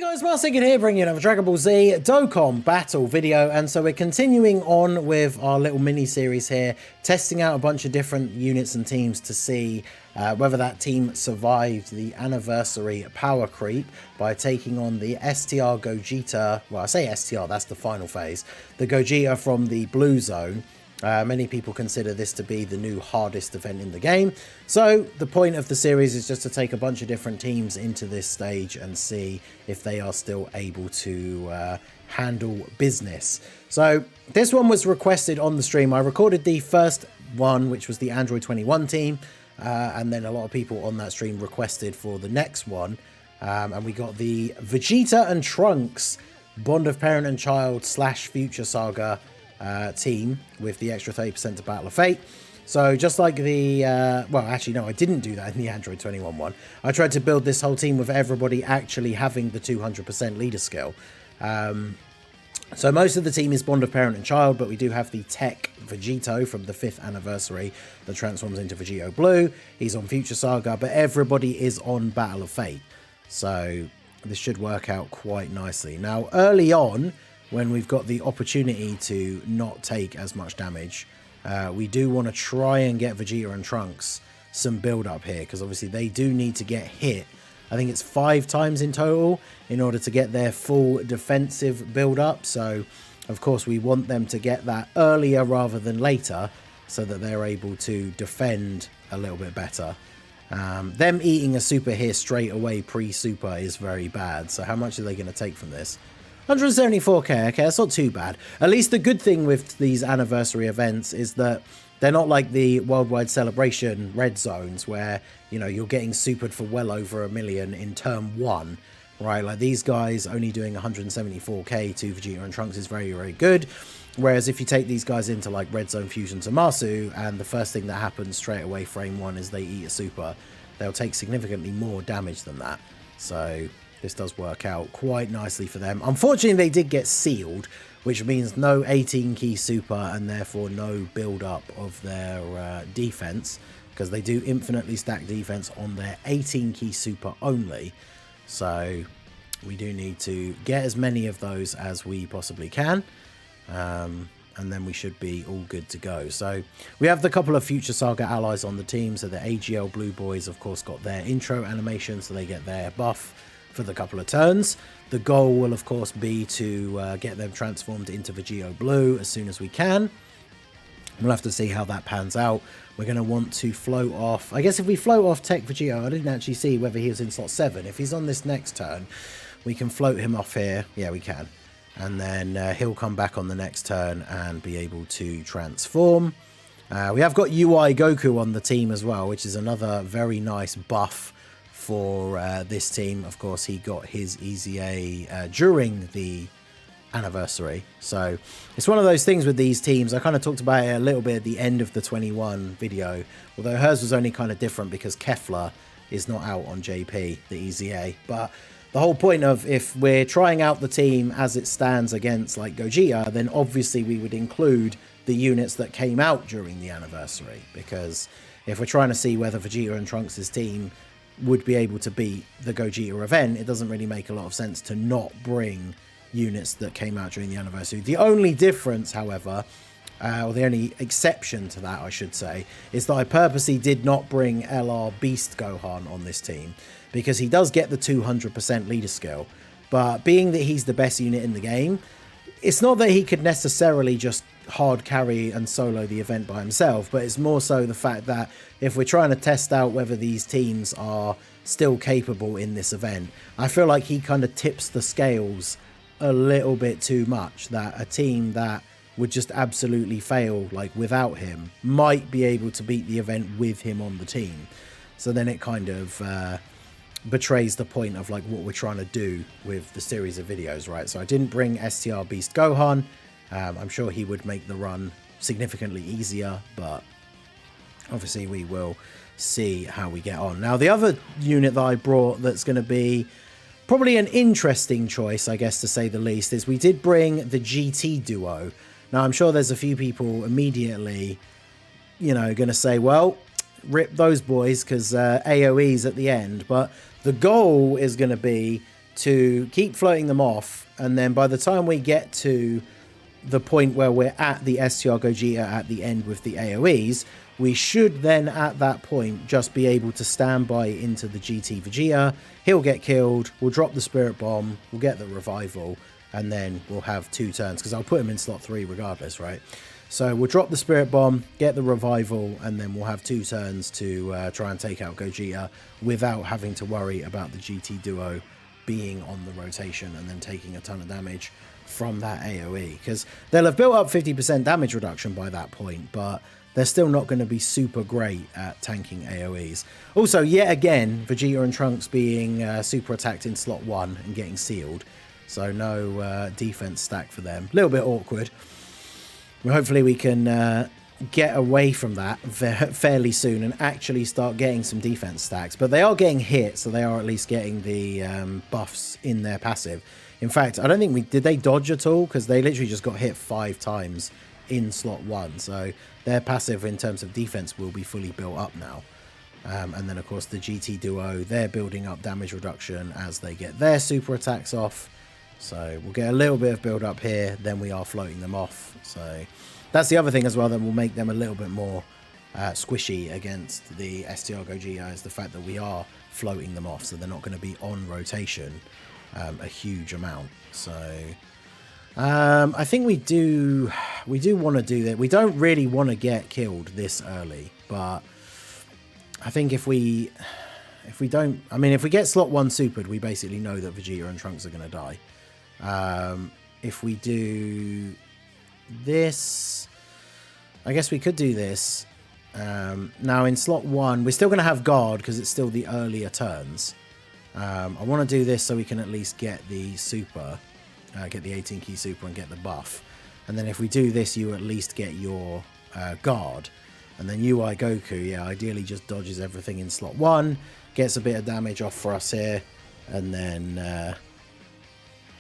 Guys, Marsigan here, bringing you another Dragon Ball Z Dokkan battle video, and so we're continuing on with our little mini-series here, testing out a bunch of different units and teams to see whether that team survived the anniversary power creep by taking on the STR Gogeta. Well, I say STR, that's the final phase. The Gogeta from the blue zone. Many people consider this to be the new hardest event in the game. So the point of the series is just to take a bunch of different teams into this stage and see if they are still able to handle business. So this one was requested on the stream. I recorded the first one, which was the Android 21 team. And then a lot of people on that stream requested for the next one. And we got the VEGETA and TRUNKS Bond of Parent and Child / Future Saga team with the extra 30% to Battle of Fate. So just like the well, actually no, I didn't do that in the Android 21 one. I tried to build this whole team with everybody actually having the 200% leader skill. So most of the team is Bond of Parent and Child, but we do have the Tech Vegeta from the 5th anniversary that transforms into Vegeta Blue. He's on Future Saga, but everybody is on Battle of Fate. So this should work out quite nicely. Now, early on, when we've got the opportunity to not take as much damage, we do want to try and get Vegeta and Trunks some build up here, because obviously they do need to get hit. I think it's 5 times in total in order to get their full defensive build up. So of course we want them to get that earlier rather than later so that they're able to defend a little bit better. Them eating a super here straight away pre-super is very bad. So how much are they going to take from this? 174k, okay, that's not too bad. At least the good thing with these anniversary events is that they're not like the worldwide celebration red zones where, you know, you're getting supered for well over 1 million in term 1, right? Like these guys only doing 174k to Vegeta and Trunks is very, very good. Whereas if you take these guys into like red zone fusion to Masu, and the first thing that happens straight away frame 1 is they eat a super, they'll take significantly more damage than that. So this does work out quite nicely for them. Unfortunately, they did get sealed, which means no 18 key super and therefore no build up of their defense, because they do infinitely stack defense on their 18 key super only. So we do need to get as many of those as we possibly can. And then we should be all good to go. So we have the couple of Future Saga allies on the team. So the AGL Blue Boys, of course, got their intro animation, so they get their buff for the couple of turns. The goal will of course be to get them transformed into Vegeta Blue as soon as we can. We'll have to see how that pans out. We're going to want to float off, I guess if we float off Tech Vegeta, I didn't actually see whether he was in slot 7. If he's on this next turn, we can float him off here. Yeah, we can. And then he'll come back on the next turn and be able to transform. We have got UI Goku on the team as well, which is another very nice buff for this team. Of course, he got his EZA during the anniversary. So it's one of those things with these teams. I kind of talked about it a little bit at the end of the 21 video, although hers was only kind of different because Kefla is not out on JP, the EZA. But the whole point of, if we're trying out the team as it stands against like Gogeta, then obviously we would include the units that came out during the anniversary, because if we're trying to see whether Vegeta and Trunks' team would be able to beat the Gogeta event, it doesn't really make a lot of sense to not bring units that came out during the anniversary. The only difference, however, or the only exception to that, I should say, is that I purposely did not bring LR Beast Gohan on this team, because he does get the 200% leader skill, but being that he's the best unit in the game, it's not that he could necessarily just hard carry and solo the event by himself, but it's more so the fact that if we're trying to test out whether these teams are still capable in this event, I feel like he kind of tips the scales a little bit too much, that a team that would just absolutely fail like without him might be able to beat the event with him on the team. So then it kind of betrays the point of like what we're trying to do with the series of videos, right? So I didn't bring STR Beast Gohan. I'm sure he would make the run significantly easier, but obviously we will see how we get on. Now, the other unit that I brought that's going to be probably an interesting choice, I guess to say the least, is we did bring the GT duo. Now, I'm sure there's a few people immediately, you know, going to say, well, rip those boys because AoE's at the end. But the goal is going to be to keep floating them off, and then by the time we get to the point where we're at the STR Gogeta at the end with the AoEs, we should then at that point just be able to stand by into the GT Vegeta. He'll get killed, we'll drop the Spirit Bomb, we'll get the revival, and then we'll have 2 turns, because I'll put him in slot 3 regardless, right? So we'll drop the Spirit Bomb, get the revival, and then we'll have 2 turns to try and take out Gogeta without having to worry about the GT Duo being on the rotation and then taking a ton of damage from that AoE, because they'll have built up 50% damage reduction by that point, but they're still not going to be super great at tanking AoEs. Also, yet again, Vegeta and Trunks being super attacked in slot 1 and getting sealed, so no defense stack for them. A little bit awkward. Well, hopefully we can get away from that fairly soon and actually start getting some defense stacks. But they are getting hit, so they are at least getting the buffs in their passive. In fact, I don't think did they dodge at all? Because they literally just got hit 5 times in slot 1. So their passive in terms of defense will be fully built up now. And then, of course, the GT Duo, they're building up damage reduction as they get their super attacks off. So we'll get a little bit of build up here, then we are floating them off. So that's the other thing as well that will make them a little bit more squishy against the STR Gogeta, is the fact that we are floating them off, so they're not going to be on rotation a huge amount. So I think we do want to do that. We don't really want to get killed this early, but I think if we don't, I mean, if we get slot 1 supered, we basically know that Vegeta and Trunks are going to die. If we do this, I guess we could do this. Now in slot 1, we're still going to have guard because it's still the earlier turns. I want to do this so we can at least get the super, get the 18 key super and get the buff. And then if we do this, you at least get your guard. And then UI Goku, yeah, ideally just dodges everything in slot 1, gets a bit of damage off for us here, and then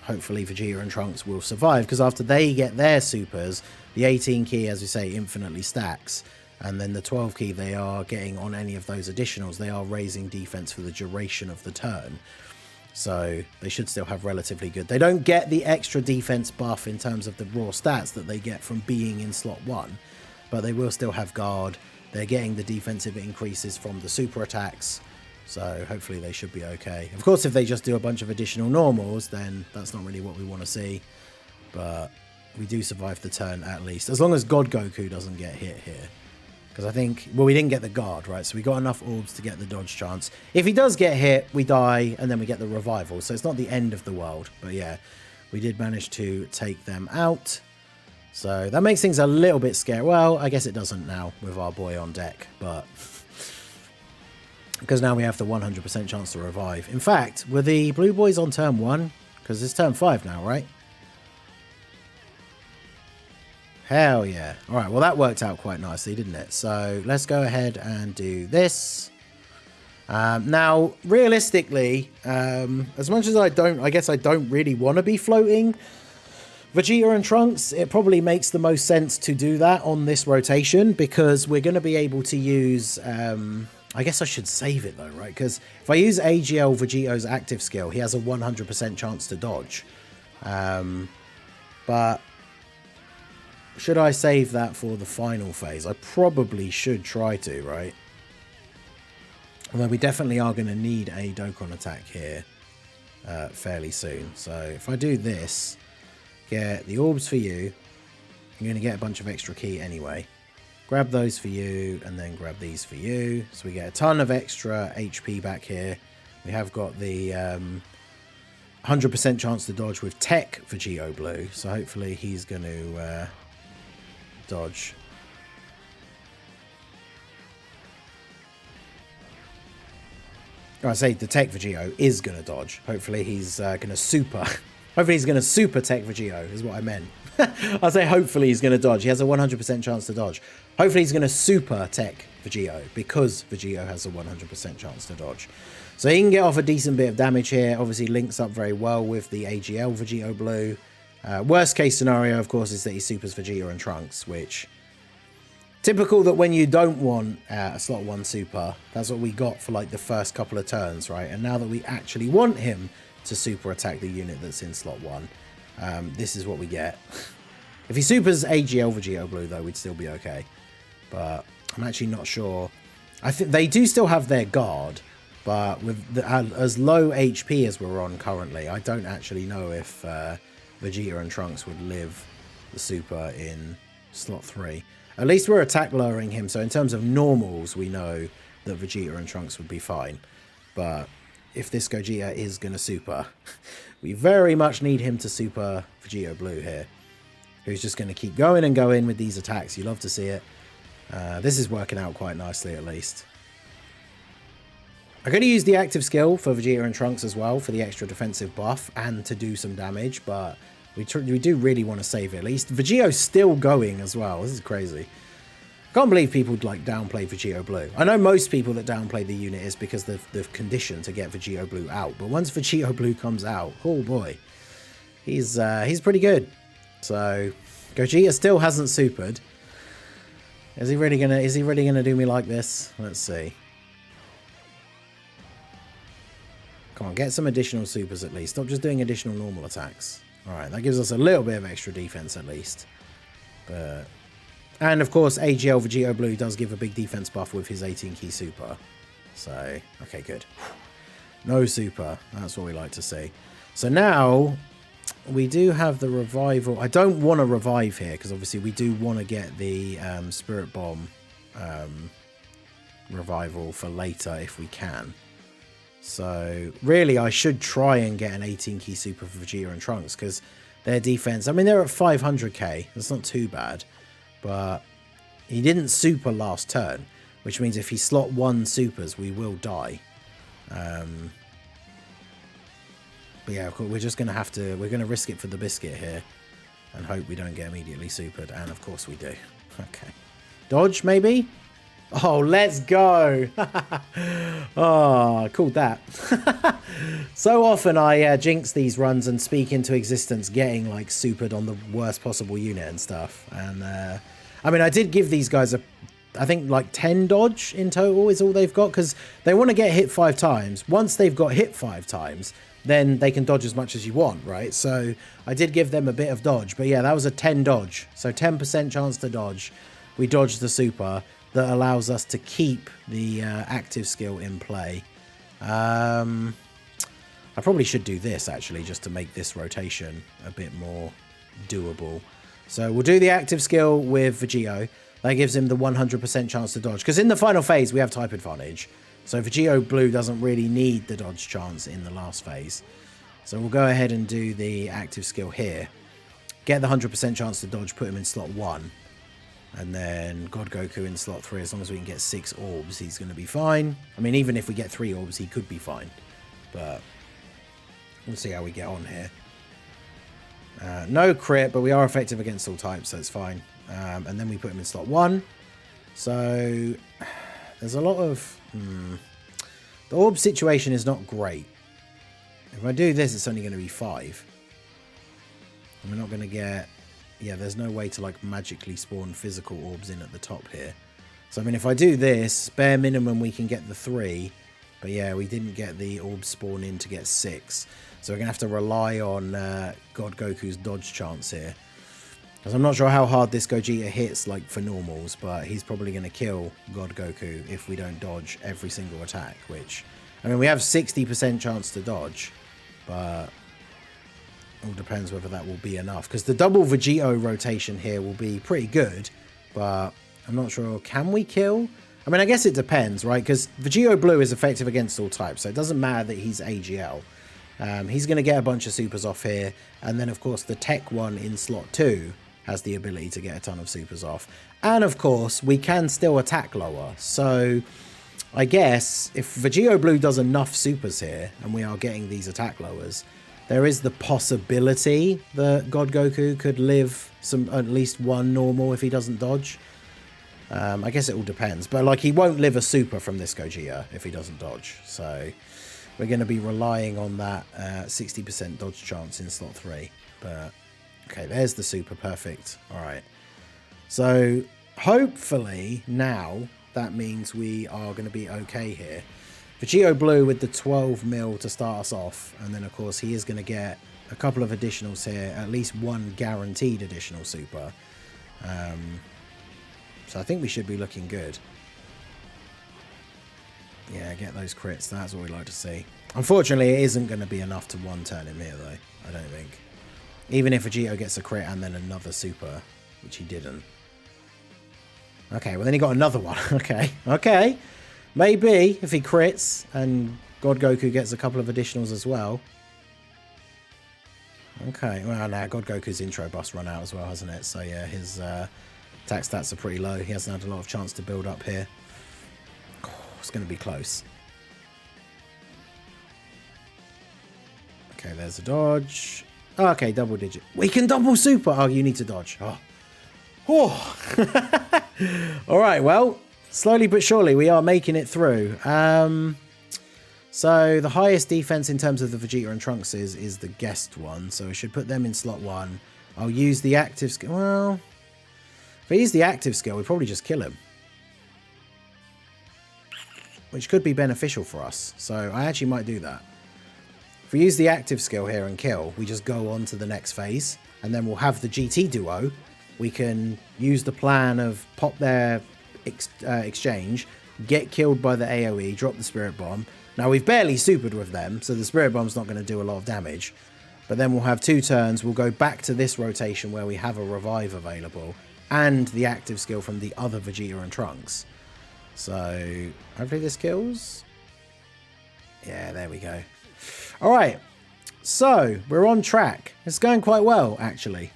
hopefully Vegeta and Trunks will survive, because after they get their supers, the 18 key, as we say, infinitely stacks, and then the 12 key they are getting on any of those additionals, they are raising defense for the duration of the turn. So they should still have relatively good. They don't get the extra defense buff in terms of the raw stats that they get from being in slot 1, but they will still have guard. They're getting the defensive increases from the super attacks, so hopefully they should be okay. Of course, if they just do a bunch of additional normals, then that's not really what we want to see, but we do survive the turn at least, as long as God Goku doesn't get hit here. Because I think, well, we didn't get the guard, right? So we got enough orbs to get the dodge chance. If he does get hit, we die, and then we get the revival. So it's not the end of the world. But yeah, we did manage to take them out. So that makes things a little bit scary. Well, I guess it doesn't now with our boy on deck, but because now we have the 100% chance to revive. In fact, were the blue boys on turn 1? Because it's turn 5 now, right? Hell yeah. All right, well, that worked out quite nicely, didn't it? So let's go ahead and do this. Now, realistically, as much as I guess I don't really want to be floating Vegeta and Trunks, it probably makes the most sense to do that on this rotation, because we're going to be able to use, I guess I should save it though, right? Because if I use AGL Vegeto's active skill, he has a 100% chance to dodge. But should I save that for the final phase? I probably should try to, right? Although we definitely are going to need a Dokkan attack here fairly soon. So if I do this, get the orbs for you, you're going to get a bunch of extra key anyway. Grab those for you, and then grab these for you. So we get a ton of extra HP back here. We have got the 100% chance to dodge with Tech Vegeta Blue. So hopefully he's going to dodge. I say the Tech Vegeta is going to dodge. Hopefully he's going to super. Hopefully he's going to super Tech Vegeta is what I meant. I'll say hopefully he's going to dodge. He has a 100% chance to dodge. Hopefully he's going to super Tech Vegeta, because Vegeta has a 100% chance to dodge. So he can get off a decent bit of damage here. Obviously links up very well with the AGL Vegeta Blue. Worst case scenario, of course, is that he supers Vegeta and Trunks, which typical that when you don't want a slot 1 super, that's what we got for like the first couple of turns, right? And now that we actually want him to super attack the unit that's in slot 1. This is what we get. If he supers AGL Vegeta Blue, though, we'd still be okay. But I'm actually not sure. I think they do still have their guard, but with as low HP as we're on currently, I don't actually know if Vegeta and Trunks would live the super in slot 3. At least we're attack lowering him, so in terms of normals, we know that Vegeta and Trunks would be fine. But if this Gogeta is going to super, we very much need him to super Vegeta Blue here, who's just going to keep going and going with these attacks. You love to see it. This is working out quite nicely, at least. I'm going to use the active skill for Vegeta and Trunks as well for the extra defensive buff and to do some damage, but we do really want to save it at least. Vegeto's still going as well. This is crazy. I can't believe people like downplay Vegeta Blue. I know most people that downplay the unit is because they've conditioned to get Vegeta Blue out, but once Vegeta Blue comes out, oh boy, he's pretty good. So Gogeta still hasn't supered. Is he really gonna do me like this? Let's see. Come on, get some additional supers at least. Stop just doing additional normal attacks. Alright, that gives us a little bit of extra defense at least. But and of course AGL Vegeta Blue does give a big defense buff with his 18 key super. So, okay, good. No super. That's what we like to see. So now we do have the revival. I don't want to revive here because obviously we do want to get the Spirit Bomb revival for later if we can. So really I should try and get an 18 key super for Vegeta and Trunks because their defense, I mean, they're at 500k. That's not too bad. But he didn't super last turn, which means if he slot 1 supers, we will die. But yeah, of course, we're just going to have to, we're going to risk it for the biscuit here and hope we don't get immediately supered. And of course we do. Okay. Dodge, maybe? Oh, let's go. Oh, I called that. So often I jinx these runs and speak into existence getting like supered on the worst possible unit and stuff. And I mean, I did give these guys I think like 10 dodge in total is all they've got because they want to get hit 5 times. Once they've got hit 5 times, then they can dodge as much as you want, right? So I did give them a bit of dodge, but yeah, that was a 10 dodge. So 10% chance to dodge. We dodged the super that allows us to keep the active skill in play. I probably should do this actually just to make this rotation a bit more doable. So we'll do the active skill with Vegeta. That gives him the 100% chance to dodge because in the final phase we have type advantage. So Vegeta Blue doesn't really need the dodge chance in the last phase. So we'll go ahead and do the active skill here. Get the 100% chance to dodge, put him in slot 1. And then God Goku in slot 3. As long as we can get 6 orbs, he's going to be fine. I mean, even if we get 3 orbs, he could be fine. But we'll see how we get on here. No crit, but we are effective against all types, so it's fine. And then we put him in slot 1. So there's a lot of... The orb situation is not great. If I do this, it's only going to be 5. And we're not going to get... Yeah, there's no way to like magically spawn physical orbs in at the top here. So I mean, if I do this, bare minimum we can get the 3. But yeah, we didn't get the orb spawn in to get 6. So we're going to have to rely on God Goku's dodge chance here. Because I'm not sure how hard this Gogeta hits like for normals, but he's probably going to kill God Goku if we don't dodge every single attack, which... I mean, we have 60% chance to dodge, but... It all depends whether that will be enough. Because the double Vegeta rotation here will be pretty good. But I'm not sure. Can we kill? I mean, I guess it depends, right? Because Vegeta Blue is effective against all types. So it doesn't matter that he's AGL. He's going to get a bunch of supers off here. And then, of course, the tech one in slot 2 has the ability to get a ton of supers off. And, of course, we can still attack lower. So I guess if Vegeta Blue does enough supers here and we are getting these attack lowers... There is the possibility that God Goku could live at least 1 normal if he doesn't dodge. I guess it all depends. But like he won't live a super from this Gogeta if he doesn't dodge. So we're going to be relying on that 60% dodge chance in slot 3. But okay, there's the super. Perfect. All right. So hopefully now that means we are going to be okay here. Vegito Blue with the 12 mil to start us off. And then, of course, he is going to get a couple of additionals here. At least one guaranteed additional super. So I think we should be looking good. Yeah, get those crits. That's what we like to see. Unfortunately, it isn't going to be enough to one-turn him here, though. I don't think. Even if Vegito gets a crit and then another super, which he didn't. Okay, well then he got another one. Okay. Maybe if he crits and God Goku gets a couple of additionals as well. Okay, well now God Goku's intro buff's run out as well, hasn't it? So yeah, his attack stats are pretty low. He hasn't had a lot of chance to build up here. Oh, it's going to be close. Okay, there's a dodge. Oh, okay, double digit. We can double super. Oh, you need to dodge. Oh. All right, well, slowly but surely we are making it through. So the highest defense in terms of the Vegeta and Trunks is the guest one. So we should put them in slot 1. I'll use the active skill. Well, if I use the active skill, we probably just kill him. Which could be beneficial for us. So I actually might do that. If we use the active skill here and kill, we just go on to the next phase. And then we'll have the GT duo. We can use the plan of pop their exchange, get killed by the AoE, drop the Spirit Bomb. Now, we've barely supered with them, so the Spirit Bomb's not going to do a lot of damage. But then we'll have 2 turns. We'll go back to this rotation where we have a revive available and the active skill from the other Vegeta and Trunks. So, hopefully this kills. Yeah, there we go. All right, so we're on track. It's going quite well, actually.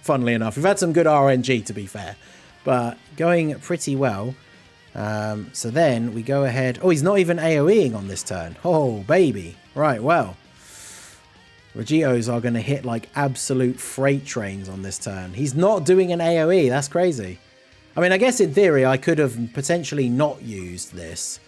Funnily enough, we've had some good RNG, to be fair, but going pretty well. So then we go ahead. Oh, he's not even AoEing on this turn. Oh, baby. Right, well. Vegetos are going to hit like absolute freight trains on this turn. He's not doing an AoE. That's crazy. I mean, I guess in theory, I could have potentially not used this,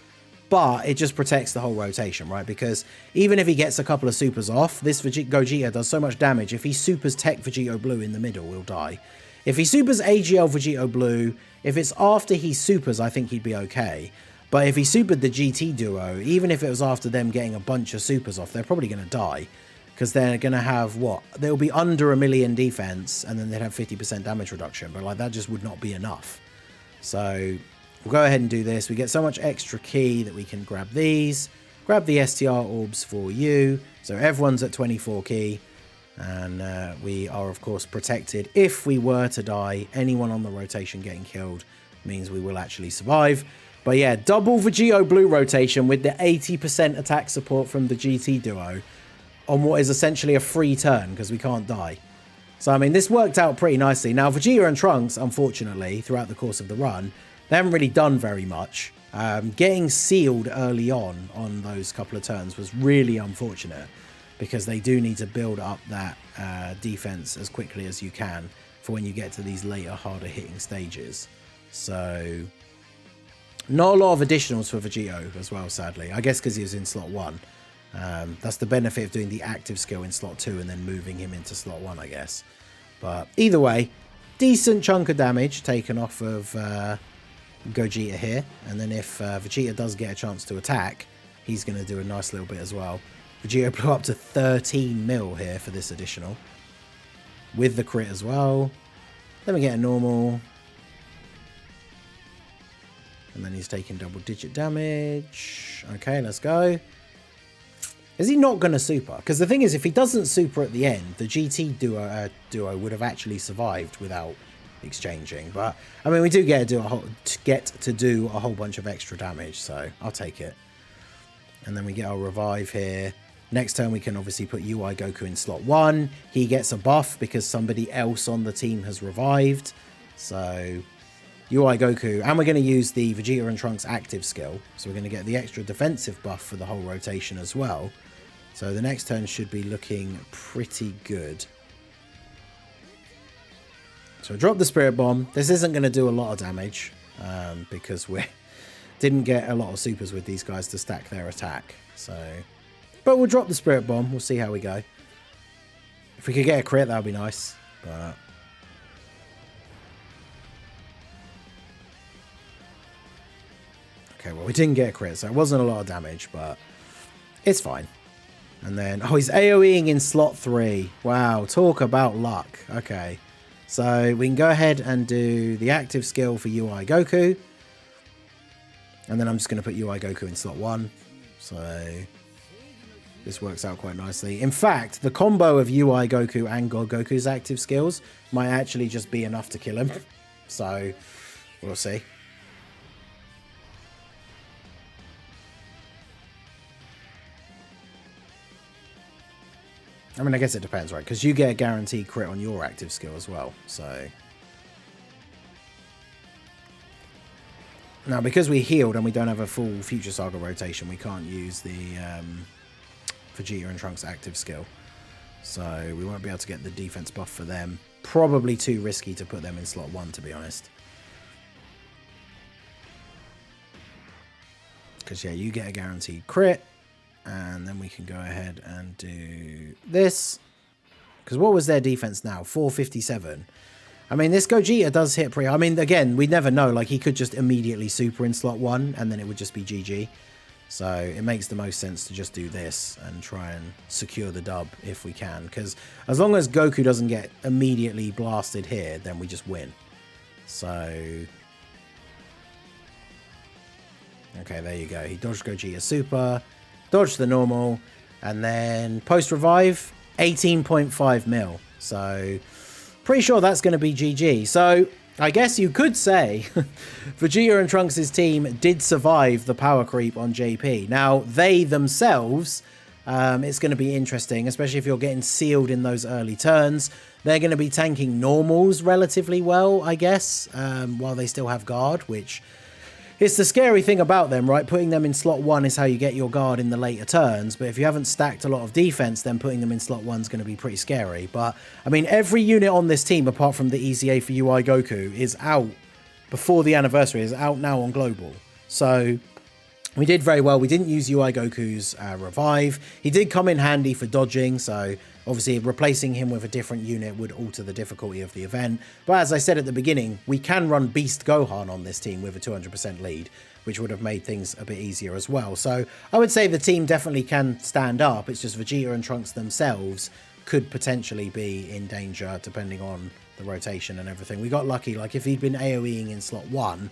but it just protects the whole rotation, right? Because even if he gets a couple of supers off, this Gogeta does so much damage. If he supers Tech Vegito Blue in the middle, he'll die. If he supers AGL Vegito Blue, if it's after he supers, I think he'd be okay. But if he supered the GT duo, even if it was after them getting a bunch of supers off, they're probably going to die. Because they're going to have, what? They'll be under 1 million defense, and then they'd have 50% damage reduction. But like that just would not be enough. So we'll go ahead and do this. We get so much extra key that we can grab these. Grab the STR orbs for you. So everyone's at 24 key. And we are, of course, protected. If we were to die, anyone on the rotation getting killed means we will actually survive. But yeah, double Vegito Blue rotation with the 80% attack support from the GT duo on what is essentially a free turn because we can't die. So, I mean, this worked out pretty nicely. Now, Vegeta and Trunks, unfortunately, throughout the course of the run, they haven't really done very much. Getting sealed early on those couple of turns was really unfortunate because they do need to build up that defense as quickly as you can for when you get to these later, harder hitting stages. So, not a lot of additionals for Vegito as well, sadly. I guess because he was in slot 1. That's the benefit of doing the active skill in slot 2 and then moving him into slot 1, I guess. But either way, decent chunk of damage taken off of Gogeta here. And then if Vegeta does get a chance to attack, he's going to do a nice little bit as well. Vegeta blew up to 13 mil here for this additional. With the crit as well. Then we get a normal. And then he's taking double digit damage. Okay, let's go. Is he not going to super? Because the thing is, if he doesn't super at the end, the GT duo would have actually survived without exchanging. But, I mean, we do get to do a whole bunch of extra damage, so I'll take it. And then we get our revive here. Next turn, we can obviously put UI Goku in slot 1. He gets a buff because somebody else on the team has revived. So, UI Goku. And we're going to use the Vegeta and Trunks active skill. So we're going to get the extra defensive buff for the whole rotation as well. So the next turn should be looking pretty good. So drop the Spirit Bomb. This isn't going to do a lot of damage because we didn't get a lot of supers with these guys to stack their attack. So, but we'll drop the Spirit Bomb. We'll see how we go. If we could get a crit, that would be nice. But Okay, well, we didn't get a crit, so it wasn't a lot of damage, but it's fine. And then, oh, he's AoEing in slot 3. Wow, talk about luck. Okay, so we can go ahead and do the active skill for UI Goku. And then I'm just going to put UI Goku in slot 1. So this works out quite nicely. In fact, the combo of UI Goku and God Goku's active skills might actually just be enough to kill him. So we'll see. I mean, I guess it depends, right? Because you get a guaranteed crit on your active skill as well. So now, because we healed and we don't have a full Future Saga rotation, we can't use the Vegeta and Trunks active skill. So we won't be able to get the defense buff for them. Probably too risky to put them in slot 1, to be honest. Because, yeah, you get a guaranteed crit. And then we can go ahead and do this. Because what was their defense now? 457. I mean, this Gogeta does hit pretty... I mean, again, we never know. Like, he could just immediately super in slot 1, and then it would just be GG. So it makes the most sense to just do this and try and secure the dub if we can. Because as long as Goku doesn't get immediately blasted here, then we just win. So... okay, there you go. He dodged Gogeta super, dodged the normal, and then post-revive, 18.5 mil. So... pretty sure that's going to be GG. So I guess you could say Vegeta and Trunks' team did survive the power creep on JP. Now, they themselves, it's going to be interesting, especially if you're getting sealed in those early turns. They're going to be tanking normals relatively well, I guess, while they still have guard, which... it's the scary thing about them, right? Putting them in slot 1 is how you get your guard in the later turns. But if you haven't stacked a lot of defense, then putting them in slot 1 is going to be pretty scary. But, I mean, every unit on this team, apart from the EZA for UI Goku, is out before the anniversary, is out now on Global. So... we did very well. We didn't use UI Goku's revive. He did come in handy for dodging, so obviously replacing him with a different unit would alter the difficulty of the event. But as I said at the beginning, we can run Beast Gohan on this team with a 200% lead, which would have made things a bit easier as well. So I would say the team definitely can stand up. It's just Vegeta and Trunks themselves could potentially be in danger depending on the rotation and everything. We got lucky. Like if he'd been AoEing in slot 1,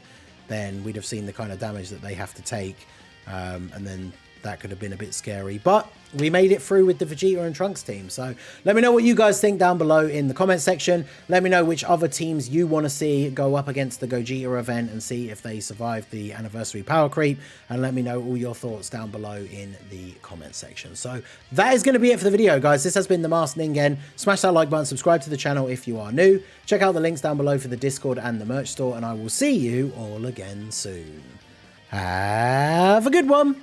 then we'd have seen the kind of damage that they have to take, and then that could have been a bit scary. But we made it through with the Vegeta and Trunks team. So let me know what you guys think down below in the comment section. Let me know which other teams you want to see go up against the Gogeta event and see if they survive the anniversary power creep. And let me know all your thoughts down below in the comment section. So that is going to be it for the video, guys. This has been the Masked Ningen. Smash that like button, subscribe to the channel if you are new. Check out the links down below for the Discord and the merch store. And I will see you all again soon. Have a good one.